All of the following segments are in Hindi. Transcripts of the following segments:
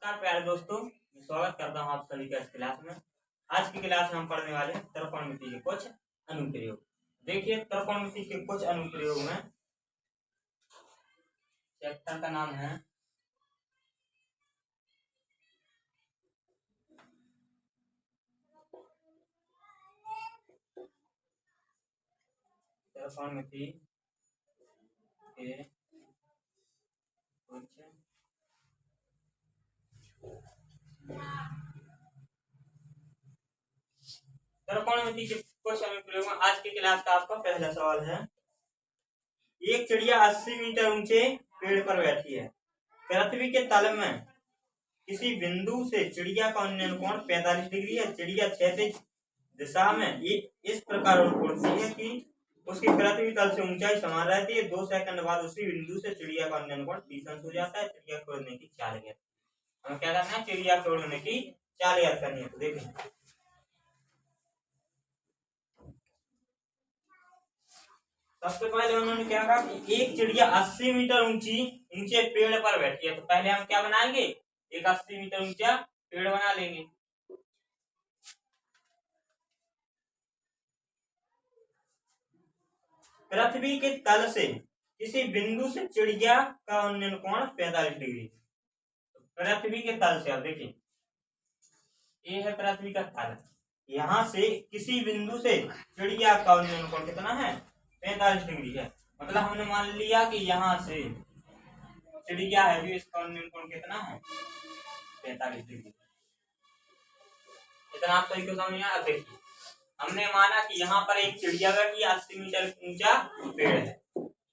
नमस्कार प्यारे दोस्तों, मैं स्वागत करता हूं आप सभी का इस क्लास में। आज की क्लास में हम पढ़ने वाले हैं त्रिकोणमिति के कुछ अनुप्रयोग। देखिए, त्रिकोणमिति के कुछ अनुप्रयोग में चैप्टर का नाम है त्रिकोणमिति के कुछ त्रिकोणमिति के कुछ अनुप्रयोग में आज की क्लास का आपका पहला सवाल है। एक चिड़िया 80 मीटर ऊंचे पेड़ पर बैठी है। पृथ्वी के तल में किसी बिंदु से चिड़िया का उन्नयन कोण 45 डिग्री है। चिड़िया क्षैतिज दिशा में इस प्रकार उड़ती है कि उसकी पृथ्वी तल से ऊंचाई समान रहती है। 2 सेकंड बाद उसी बिंदु से चिड़िया का उन्नयन कोण 30 अंश हो जाता है। चिड़िया को उड़ने की चाल ज्ञात। हमें क्या करना है? चिड़िया को उड़ने की चाल ज्ञात करनी है। तो देखें, सबसे पहले उन्होंने क्या कहा कि एक चिड़िया 80 मीटर ऊंचे पेड़ पर बैठी है। तो पहले हम क्या बनाएंगे? एक 80 मीटर ऊंचा पेड़ बना लेंगे। पृथ्वी के तल से किसी बिंदु से चिड़िया का उन्नयन कोण 45 डिग्री। पृथ्वी के तल से, अब देखिए, ये है पृथ्वी का तल। यहाँ से किसी बिंदु से चिड़िया का उन्नयन कोण कितना है? 45 डिग्री है। मतलब हमने मान लिया कि यहाँ से चिड़िया है जो इसका उन्नयन कोण कितना है? 45 डिग्री। इतना आप सही को समझ आया। देखिए, हमने माना कि यहाँ पर एक चिड़िया बैठी 80 मीटर ऊंचा पेड़ है।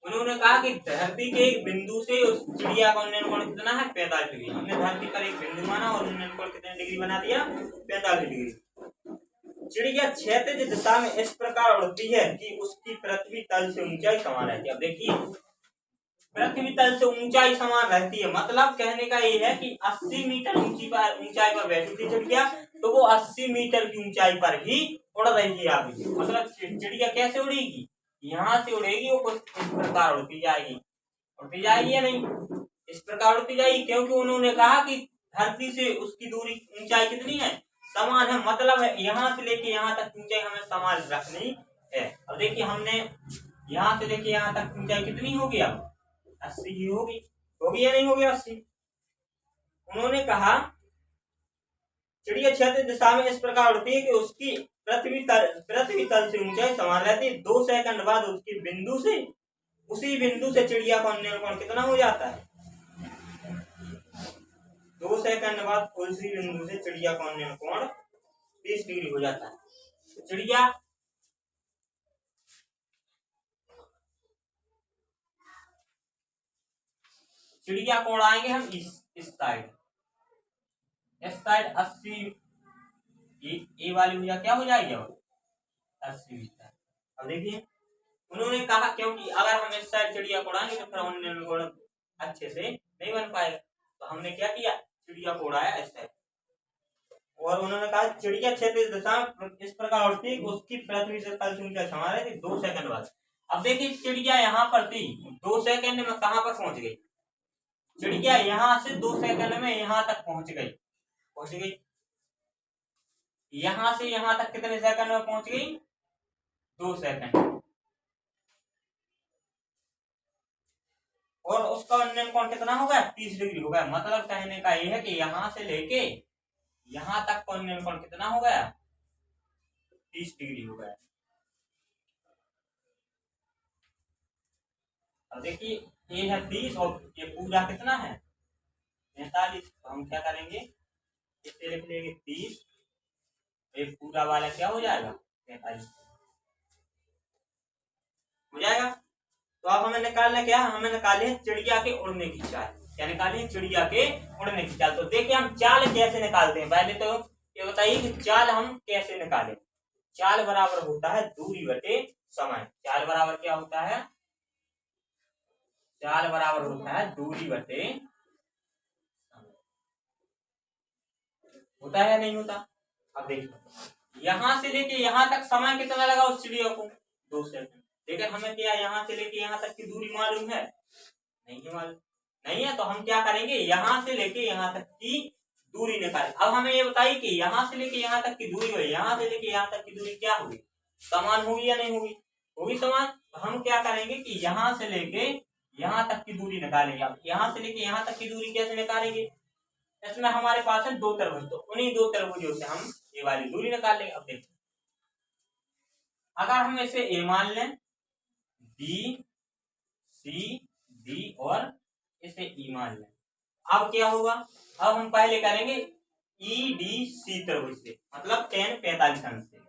उन्होंने कहा कि धरती के एक बिंदु से उस चिड़िया का उन्नयन कोण कितना है? 45 डिग्री। हमने धरती पर एक बिंदु माना और उन्नयन कोण कितने डिग्री बना दिया? 45 डिग्री। चिड़िया क्षैतिज दिशा में इस प्रकार उड़ती है कि उसकी पृथ्वी तल से ऊंचाई समान रहती है। अब देखिए, पृथ्वी तल से ऊंचाई समान रहती है, मतलब कहने का ये है कि 80 मीटर ऊंचाई पर बैठी थी चिड़िया, तो वो 80 मीटर की ऊंचाई पर ही उड़ रही है अभी। मतलब चिड़िया कैसे उड़ेगी? यहाँ से उड़ेगी, वो कुछ इस प्रकार उड़ती जाएगी या नहीं? इस प्रकार उड़ती जाएगी, क्योंकि उन्होंने कहा कि धरती से उसकी दूरी ऊंचाई कितनी है? समान है। मतलब यहाँ से लेके यहाँ तक ऊंचाई हमें समान रखनी है। अब देखिए, हमने यहाँ से लेके यहाँ तक ऊंचाई कितनी होगी? अब 80 ही होगी या नहीं होगी? 80। उन्होंने कहा चिड़िया क्षैतिज दिशा में इस प्रकार उड़ती है कि उसकी पृथ्वी तल से ऊंचाई समान रहती है। 2 सेकंड बाद उसी बिंदु से चिड़िया का उन्नयन कोण कितना हो जाता है? 2 सेकंड बाद उसी बिंदु से चिड़िया का उन्नयन कोण 30 डिग्री हो जाता है। चिड़िया को उड़ाएंगे हम इस साइड 80, ये वाली भुजा क्या हो जाएगी? अब 80 मीटर। अब देखिए, उन्होंने कहा क्योंकि अगर हम इस साइड चिड़िया को उड़ाएंगे तो फिर उन्नयन कोण अच्छे से नहीं बन पाएगा। तो हमने क्या किया? चिड़िया को उड़ाया इस साइड। और उन्होंने कहा चिड़िया क्षैतिज दिशा इस प्रकार उड़ती है कि उसकी पृथ्वी से तल से ऊंचाई समान रहती है 2 सेकंड बाद। अब देखिए, चिड़िया यहाँ पर थी, 2 सेकंड में कहाँ पर पहुंच गई? चिड़िया यहाँ से 2 सेकंड में यहाँ तक पहुंच गई। यहाँ से यहाँ तक कितने सेकंड में पहुंच गई? 2 सेकंड। और उसका उन्नयन कोण कितना होगा? 30 डिग्री होगा। मतलब कहने का ये है कि यहाँ से लेके यहाँ तक का उन्नयन कोण कितना हो गया? 30 डिग्री हो गया। अब देखिए, ये है 30 और ये पूरा कितना है? 45। तो हम क्या करेंगे? इसे लिख लेंगे 30, एक पूरा वाला क्या हो जाएगा? 45 हो जाएगा। तो अब हमें निकालना क्या? हमें निकाली है चिड़िया के उड़ने की चाल। क्या निकाली है? चिड़िया के उड़ने की चाल। तो देखिए, हम चाल कैसे निकालते हैं। पहले तो ये बताइए कि चाल हम कैसे निकालें। चाल बराबर होता है दूरी बटे समय। चाल बराबर क्या होता है? चाल बराबर होता है दूरी बटे समय। होता है या नहीं होता? अब देखिए, यहाँ से लेके यहाँ तक समय कितना लगा उस चिड़िया को? 2 सेकंड। लेकिन हमें क्या यहाँ से लेके यहाँ तक की दूरी मालूम है? नहीं है मालूम। नहीं है, तो हम क्या करेंगे? यहाँ से लेके यहाँ तक की दूरी निकाले। अब हमें ये बताइए कि यहाँ से लेके यहाँ तक की दूरी हुई, यहाँ से लेके यहाँ तक की दूरी क्या होगी, समान होगी या नहीं होगी, होगी समान। तो हम क्या करेंगे कि यहाँ से लेके यहाँ तक की दूरी निकालेंगे। अब यहाँ से लेके यहाँ तक की दूरी कैसे निकालेंगे, इसमें हमारे पास है दो त्रिभुज, तो उन्हीं दो त्रिभुजों से हम ये वाली दूरी निकाल लेंगे। अब देखिए अगर हम इसे ए मान लें, बी सी डी और इसे ई मान लें, अब क्या होगा, अब हम पहले करेंगे ई डी सी त्रिभुज से, मतलब tan 45 अंश से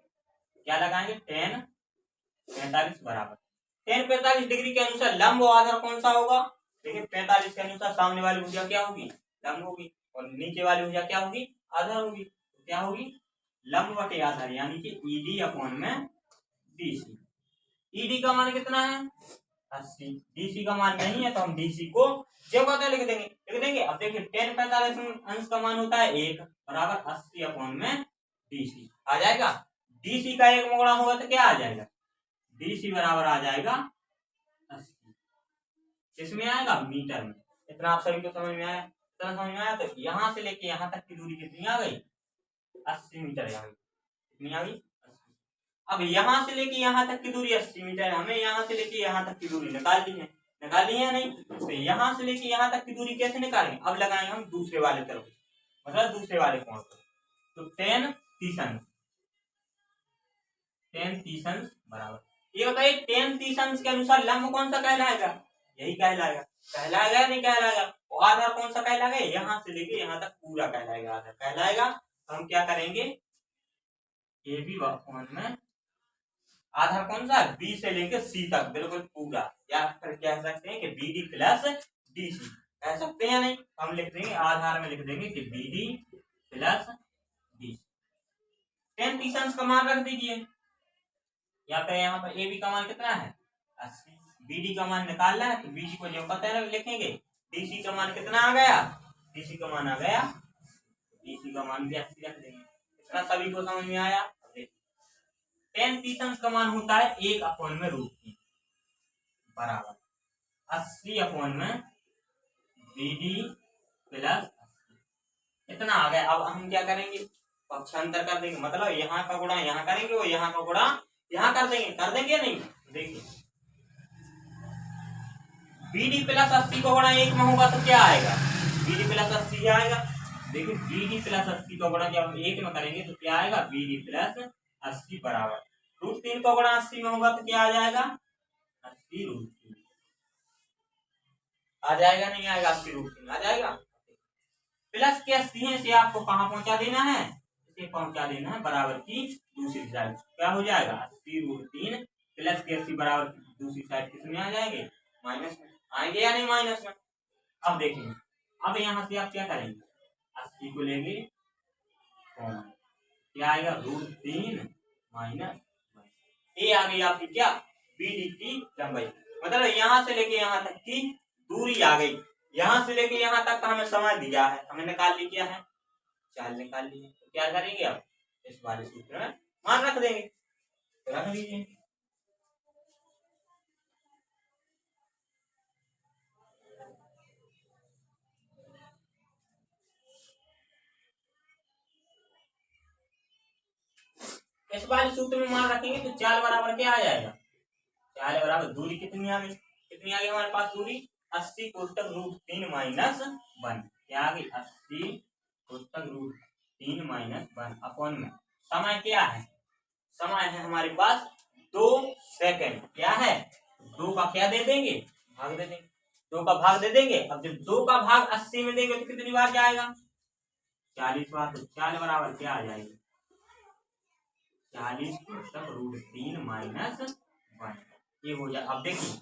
क्या लगाएंगे, tan 45 बराबर tan 45 डिग्री के अनुसार लंब आधार कौन सा होगा, देखिए 45 के अनुसार सामने वाली भुजा क्या होगी, लंब होगी, और नीचे वाली भुजा क्या होगी, आधार होगी। तो क्या होगी, लंब बटे आधार, यानी कि ईडी अपॉन में डीसी। ईडी का मान कितना है 80, डीसी का मान नहीं है तो हम डीसी को जो कहते लिख देंगे। अब देखिए tan 45 अंश का मान होता है 1 बराबर 80 अपॉन में डीसी आ जाएगा। डीसी का 1 मोड़ा होगा तो क्या आ जाएगा, डीसी बराबर आ जाएगा 80, किसमें आएगा, मीटर में। इतना आप सभी को समझ में आया, इतना समझ में आया। तो यहाँ से लेके यहाँ तक की दूरी कितनी आ गई, 80 मीटर आ गई, कितनी आ गई। अब यहाँ से लेके यहाँ तक की दूरी 80 मीटर है, हमें यहाँ से लेके यहाँ तक की दूरी निकाल ली है नहीं। तो यहाँ से लेके यहाँ तक की दूरी कैसे निकालेंगे, अब लगाएंगे हम दूसरे वाले तरफ, मतलब दूसरे वाले कोण पर। तो tan 30 अंश बराबर, ये बताइए tan 30 अंश के अनुसार लंब कौन सा कहलाएगा, यही कहलाएगा या नहीं कहलाएगा। और आधार कौन सा कहलाएगा, यहाँ से लेके यहाँ तक पूरा कहलाएगा, आधार कहलाएगा। तो हम क्या करेंगे, ए बी अपॉन में आधार कौन सा, बी से लेकर सी तक बिल्कुल पूरा, या फिर कह सकते हैं कि B D plus D C, कह सकते हैं या नहीं। हम लिख देंगे आधार में लिख देंगे कि B D plus D C. tan 30 अंश का मान रख दीजिए, या फिर यहाँ पर ए बी का मान कितना है 80, बी डी का मान निकालना है तो बी डी को जब पता है लिखेंगे, डी सी का मान कितना आ गया, डीसी का मान आ गया, डीसी का मान भी 80 रख देंगे। इतना सभी को समझ में आया। tan 30 अंश का मान होता है 1 अपॉन में √3 बराबर 80 अपॉन में BD प्लस 80, इतना आ गया। अब हम क्या करेंगे, पक्षांतर कर देंगे, मतलब यहाँ का गुणा यहाँ करेंगे और यहाँ का गुणा यहाँ कर देंगे या नहीं। देखिए BD प्लस 80 का गुणा 1 में होगा तो क्या आएगा, BD प्लस 80 आएगा। देखिए BD प्लस 80 का गुणा जब हम 1 में करेंगे तो क्या आएगा, BD प्लस 80 बराबर √3 का गुणा 80 में होगा तो क्या आ जाएगा, 80 √3 आ जाएगा, नहीं आएगा, 80 √3 आ जाएगा। प्लस के 80 से आपको कहाँ पहुंचा देना है, इसे पहुंचा देना है बराबर की दूसरी साइड। क्या हो जाएगा, 80 √3 प्लस के 80 बराबर दूसरी साइड किसमें आ जाएंगे, माइनस में आएंगे या नहीं, माइनस में। अब देखेंगे, अब यहाँ से आप क्या करेंगे, 80 को लेंगे कॉमन, क्या आएगा √3 माइनस ये आ गई आपकी क्या, BD की लंबाई, मतलब यहाँ से लेके यहाँ तक की दूरी आ गई। यहाँ से लेके यहाँ तक का हमें समय दिया है, हमें निकाल ली क्या है, 4 निकाल ली है। तो क्या करेंगे, अब इस वाले सूत्र में मान रख देंगे, तो रख दीजिए। इस वाले सूत्र में मान रखेंगे तो 4 बराबर क्या आ जाएगा, 4 बराबर दूरी कितनी आ गई, हमारे पास दूरी 80 कोष्टक √3 माइनस 1, क्या आ गई 80 कोष्टक √3 माइनस 1 अपॉन में समय क्या है, समय है हमारे पास 2 सेकंड। क्या है, 2 का क्या दे देंगे, भाग दे देंगे, 2 का भाग दे देंगे। अब जब 2 का भाग 80 में देंगे तो कितनी बार जाएगा, 40 बार। तो 4 बराबर क्या आ जाएगी, 40 कोष्टक √3 माइनस 1, ये हो जाए। अब देखिए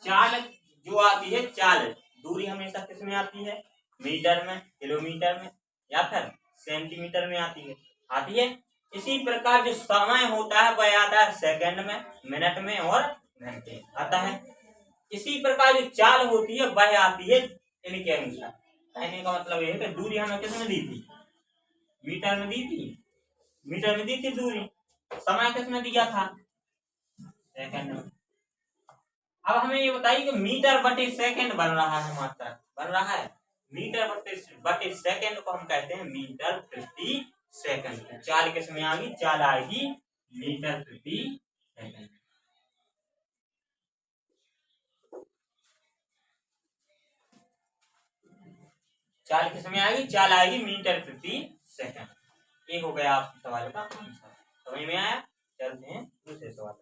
चाल जो आती है, चाल दूरी हमेशा किस में आती है, मीटर में, किलोमीटर में या फिर सेंटीमीटर में आती है। इसी प्रकार जो समय होता है वह आता है सेकंड में, मिनट में और घंटे आता है। इसी प्रकार जो चाल होती है वह आती है इनके अनुसार। कहने का मतलब यह है कि दूरी हमें किस में दी थी, मीटर में दी थी दूरी, समय किस में दिया था, सेकंड में। अब हमें ये बताइए कि मीटर बटे सेकंड बन रहा है, मात्रा बन रहा है, मीटर बटे सेकंड को हम कहते हैं मीटर प्रति सेकंड। चाल किस में आएगी, चाल आएगी मीटर प्रति सेकंड। चाल किस में आएगी, चाल आएगी मीटर प्रति सेकंड। ये हो गया आपके सवाल का आंसर। समझ में आया? चलते हैं दूसरे सवाल।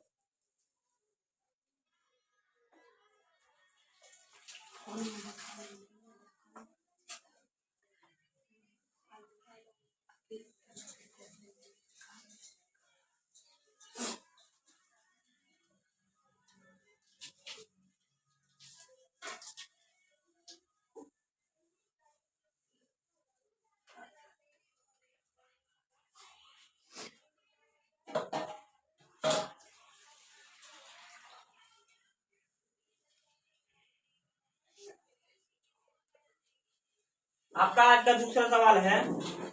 आपका आज का दूसरा सवाल है,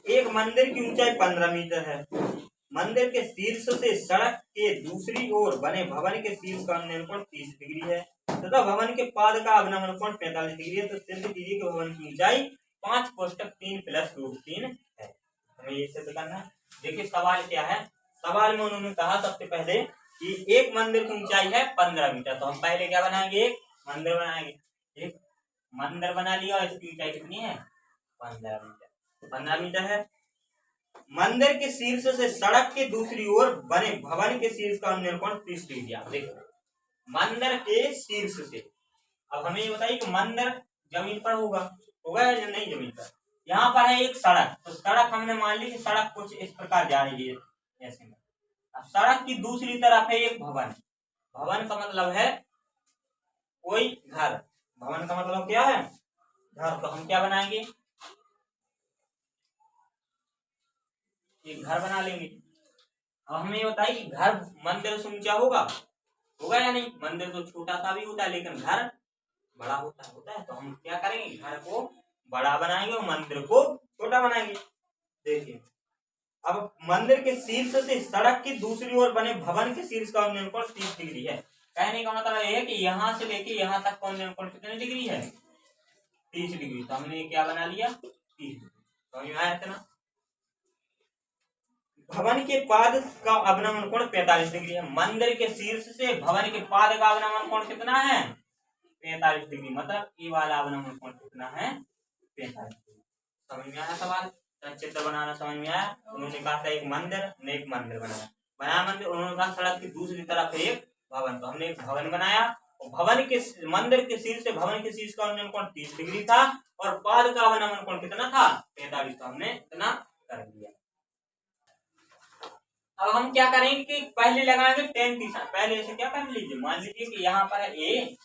एक मंदिर की ऊंचाई 15 मीटर है। मंदिर के शीर्ष से सड़क के दूसरी ओर बने भवन के शीर्ष का अवनमन कोण 30 डिग्री है तथा भवन के पाद का अवनमन कोण 45 डिग्री है। तो सिद्ध कीजिए कि भवन की ऊंचाई 5 + 3 + √3 है। हमें ये सिद्ध करना है। देखिए सवाल क्या है। सवाल में उन्होंने कहा सबसे पहले कि एक मंदिर की ऊंचाई है 15 मीटर। तो हम पहले क्या बनाएंगे, एक मंदिर बनाएंगे। एक मंदिर बना लिया और इसकी ऊंचाई कितनी है, 15 मीटर। 15 मीटर है। मंदिर के शीर्ष से सड़क के दूसरी ओर बने भवन के शीर्ष का अवनमन कोण 30 डिग्री। आप देखो मंदिर के शीर्ष से, अब हमें ये बताइए कि मंदिर जमीन पर होगा या नहीं जमीन पर। यहाँ पर है एक सड़क, तो सड़क हमने मान ली कि सड़क कुछ इस प्रकार जा रही है ऐसे में। अब सड़क की दूसरी तरफ है एक भवन। भवन का मतलब है कोई घर। भवन का मतलब क्या है, घर। तो हम क्या बनाएंगे, एक घर बना लेंगे। अब हमें ये बताइए कि घर मंदिर से ऊंचा होगा या नहीं। मंदिर तो छोटा सा भी होता है लेकिन घर बड़ा होता है। तो हम क्या करेंगे, घर को बड़ा बनाएंगे और मंदिर को छोटा बनाएंगे। देखिए अब मंदिर के शीर्ष से सड़क की दूसरी ओर बने भवन के शीर्ष का अवनमन कोण 30 डिग्री है। कहने का मतलब यह है कि यहाँ से लेके यहाँ तक का अवनमन कोण कितने डिग्री है, 30 डिग्री। तो हमने क्या बना लिया, 30 डिग्री। समझ में आया ना। भवन के पाद का अवनमन कोण 45 डिग्री है। मंदिर के शीर्ष से भवन के पाद का अवनमन कोण कितना है, 45 डिग्री। मतलब ये वाला अवनमन कोण कितना है, 45 डिग्री। समझ में आया सवाल। चित्र बनाना समझ में आया। उन्होंने कहा था एक मंदिर ने एक मंदिर बनाया मंदिर। उन्होंने कहा सड़क की दूसरी तरफ एक भवन। तो हमने एक भवन बनाया और भवन के मंदिर के शीर्ष से भवन के शीर्ष का अवनमन कोण 30 डिग्री था और पाद का अवनमन कोण कितना था, 45। तो हमने इतना कर दिया। अब हम क्या करेंगे कि पहले लगाएंगे tan थीटा। पहले ऐसे क्या कर लीजिए, मान लीजिए कि यहाँ पर है ए,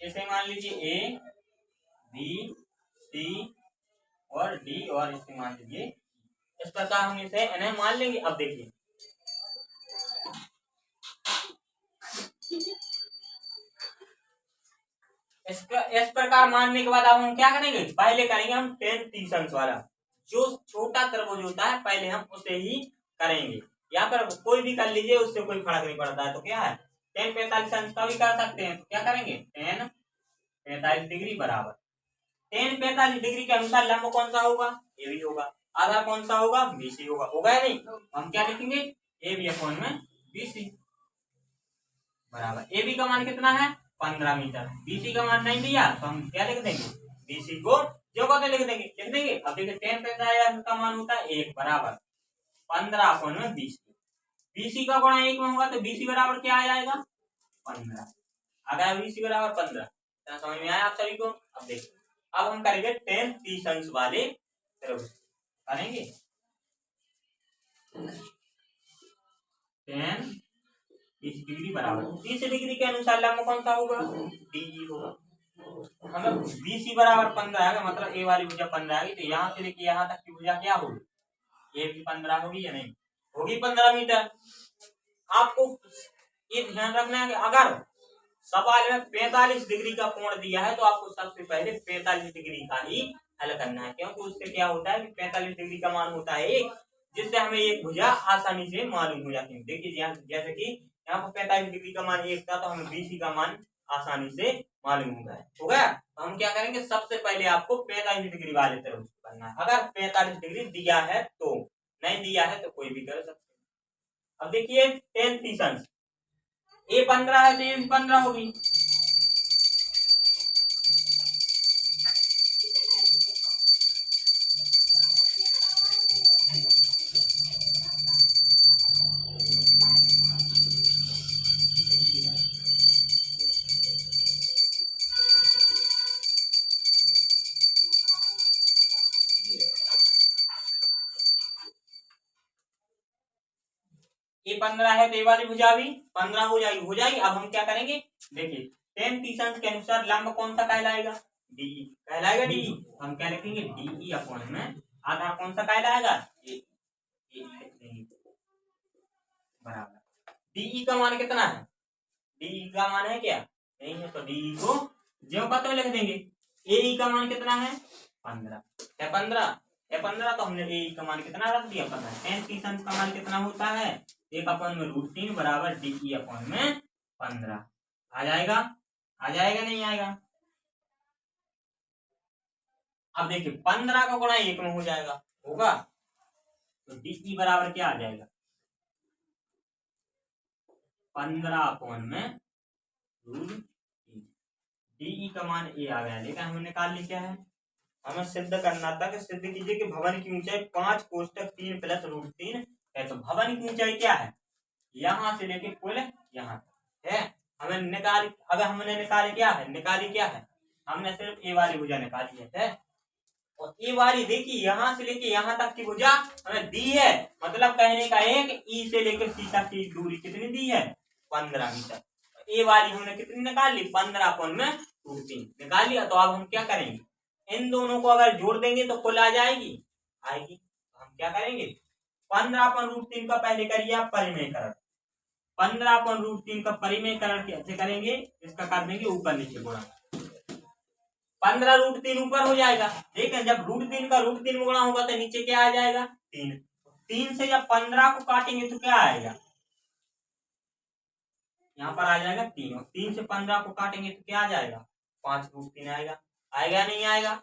इसे मान लीजिए ए बी सी और डी और इसे मान लीजिए। इस प्रकार हम इसे इन्हें मान लेंगे। अब देखिए इस प्रकार मानने के बाद अब हम क्या करेंगे, पहले करेंगे हम tan 30 वाला। जो छोटा त्रिभुज होता है पहले हम उसे ही करेंगे। या फिर कोई भी कर लीजिए, उससे कोई फर्क नहीं पड़ता है। तो क्या है, tan 45 का भी कर सकते हैं। तो क्या करेंगे, tan 45 डिग्री बराबर tan 45 डिग्री के अनुसार लंब कौन सा होगा, ए बी होगा। आधार कौन सा होगा, BC होगा या नहीं। हम क्या लिखेंगे, ए बी अपॉन में BC बराबर। ए बी का मान कितना है, 15 मीटर। BC का मान नहीं दिया तो हम क्या लिख देंगे, BC को जो कहते लिख देंगे। अब देखिए tan 45 का मान होता है 1 बराबर 15 अपॉन में 20। BC का गुणा 1 में होगा तो BC बराबर क्या आ जाएगा, 15 आ गया। BC बराबर 15। समझ में आया आप सभी को। अब देखिए अब हम करेंगे tan 30 वाले त्रिभुज करेंगे। tan 30 डिग्री बराबर 30 डिग्री के अनुसार लंब कौन सा होगा, DE होगा। मतलब BC बराबर 15 आएगा। मतलब ए वाली भुजा 15 आएगी। तो यहाँ से लेके यहाँ तक की भुजा क्या होगी, ये भी 15 होगी या नहीं होगी, 15 मीटर। आपको ये ध्यान रखना है कि अगर सवाल में 45 डिग्री का कोण दिया है तो आपको सबसे पहले 45 डिग्री का ही हल करना है। क्योंकि उससे क्या होता है कि 45 डिग्री का मान होता है 1, जिससे हमें एक भुजा आसानी से मालूम हो जाती है। देखिए जैसे कि यहाँ पर 45 डिग्री का मान 1 था तो हमें BC का मान आसानी से मालूम हो गया। तो हम क्या करेंगे, सबसे पहले आपको 45 डिग्री वाले तरफ करना है। अगर 45 डिग्री दिया है तो, नहीं दिया है तो कोई भी कर सकते हैं। अब देखिए 10 तीसंस, ए 15 है तो ये भी 15 होगी। ये 15 है तो ये वाली भुजा भी 15 हो जाएगी। अब हम क्या करेंगे, देखिए 10 तीसंस के अनुसार लंब कौन सा कहलाएगा, डीई कहलाएगा। डीई हम क्या लिखेंगे, डीई अपॉन में आधार कौन सा कहलाएगा, बराबर डीई का मान कितना है, डीई का मान है क्या, नहीं है, तो डीई को ज्यों का तो लिख देंगे। एई का मान कितना है, 15 है, 15 तो हमने ए का मान कितना रख दिया, 15। 10 तीसंस का मान कितना होता है, 1/√3 बराबर डी अपॉन में 15 आ जाएगा नहीं आएगा। अब देखिए 15 का गुणा 1 में हो जाएगा, होगा, तो डी बराबर क्या आ जाएगा, 15 अपॉन में √3। डी का मान ए आ गया, लेकिन हमने निकाल ली क्या है, हमें सिद्ध करना था कि सिद्ध कीजिए कि भवन की ऊंचाई 5 कोष्टक 3 प्लस √3 है। तो भवन की ऊंचाई क्या है, यहां से लेके कुल यहाँ है, हमें निकाल, अगर हमने निकाली क्या है, हमने सिर्फ ए वाली भुजा निकाली है। और ए वाली देखिए यहाँ से लेके यहाँ तक की भुजा हमें दी है, मतलब कहने का है कि ई से लेकर सी तक की दूरी कितनी दी है, 15 मीटर। ए वाली हमने कितनी निकाल ली, 15 अपॉन में √3 निकाल लिया। तो अब हम क्या करेंगे, इन दोनों को अगर जोड़ देंगे तो कुल आ जाएगी। तो हम क्या करेंगे, 15 अपॉन √3 का पहले करिए आप परिमेयकरण, 15 अपॉन √3 का परिमेयकरण कैसे करेंगे, इसका कर देंगे ऊपर नीचे गुणा, 15 √3 ऊपर हो जाएगा। लेकिन जब √3 का √3 में गुणा होगा तो नीचे क्या आ जाएगा, 3 से जब 15 को काटेंगे तो क्या आएगा, यहाँ पर आ जाएगा 3, और 3 से 15 को काटेंगे तो क्या आ जाएगा, 5√3 आएगा। नहीं आएगा,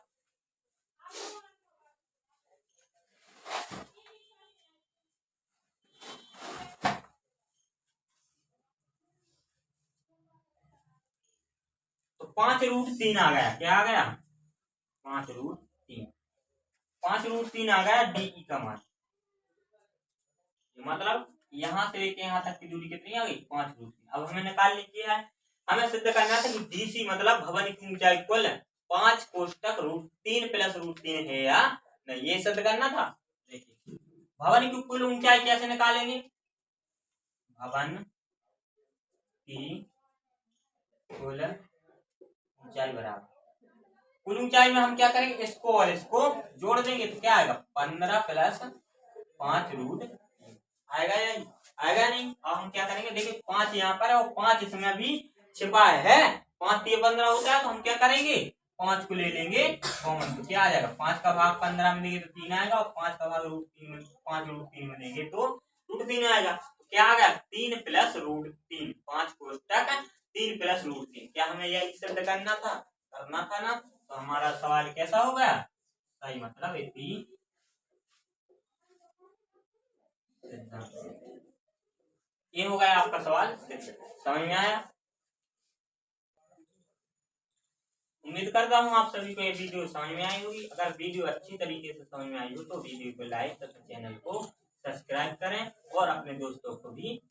तो 5√3 आ गया, क्या आ गया, 5√3 आ गया डी का मान। मतलब यहाँ से लेके यहाँ तक की दूरी कितनी आ गई, 5√3। अब हमें निकाल लीजिए है, हमें सिद्ध करना था कि डीसी मतलब भवन की ऊंचाई कुल 5 कोष्टक √3 प्लस √3 है या नहीं, ये सिद्ध करना था। देखिए भवन की कुल ऊंचाई कैसे निकालेंगे, भवन की कुल ऊंचाई बराबर, कुल ऊंचाई में हम क्या करेंगे, इसको और इसको जोड़ देंगे तो क्या आएगा, 15 प्लस 5√3 आएगा नहीं। अब हम क्या करेंगे, देखिए 5 यहाँ पर है और 5 इसमें भी छिपा है, 5 3 15 होता है, तो हम क्या करेंगे, 5 को ले लेंगे कॉमन, तो क्या आ जाएगा, 5 का भाग 15 में देंगे तो 3 आएगा, और 5 का भाग √3 में देंगे तो √3 आएगा। तो क्या आ गया, 3 प्लस √3, 5 कोष्टक 3 प्लस √3। क्या हमें यही सिद्ध करना था ना, तो हमारा सवाल कैसा हो गया, सही, मतलब ये हो गया आपका सवाल सिद्ध। समझ में आया, उम्मीद करता हूँ आप सभी को ये वीडियो समझ में आई होगी। अगर वीडियो अच्छी तरीके से समझ में आई हो तो वीडियो को लाइक तथा चैनल को सब्सक्राइब करें और अपने दोस्तों को भी